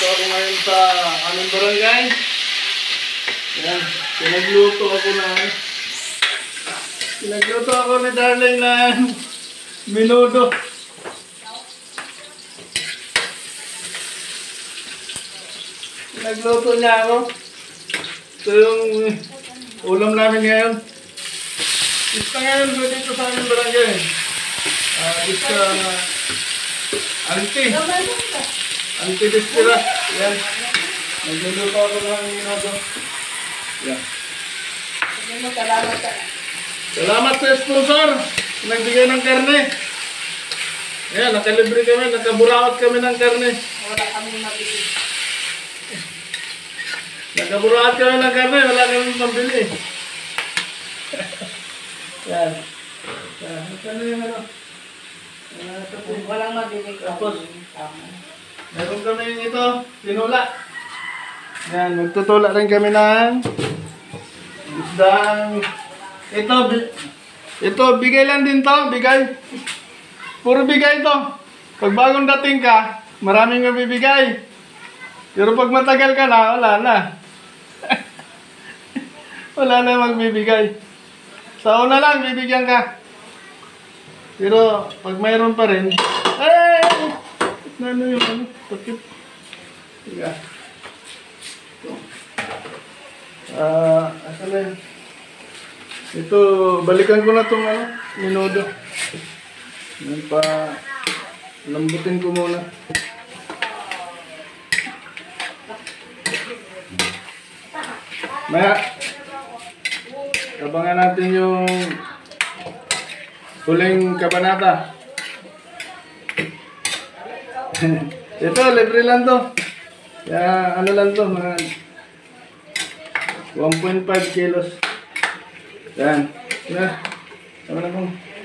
ako ngayon sa aming barangay. Yan, pinagluto ako ni Darling ng menudo. Pinagluto niya ako. Ito yung ulam namin ngayon. Pista ngayon dito sa aming barangay. Pista Anti-distira. Yan. Nagluluto ako ng menudo. Yan. Salamat sa sponsor. Nagbigay ng karne. Ayan, nakalibre kami. Nakaburawat kami ng karne. Wala kami mabili. Nakaburawat kami ng karne. Wala kami mabili. Yan. Ito na yung ano. Walang mabili ko. Tapos, meron kami ito. Tinula. Yan, magtutula rin kami ng isdang. Ito, bigay lang din to. Bigay. Puro bigay to. Pag bagong dating ka, maraming mabibigay. Pero pag matagal ka na, wala na. Wala na magbibigay. Sa una lang, bibigyan ka. Pero pag mayroon pa rin, ano yung ano? Takip. Tiga. Asa na yun? Ito, balikan ko na itong ano, menudo. Yan pa, lambutin ko muna. Maya, abangan natin yung huling kabanata. Ito, libre lang to. Kaya, ano lang to, mga 1.5 kilos. Yan. Tama na po.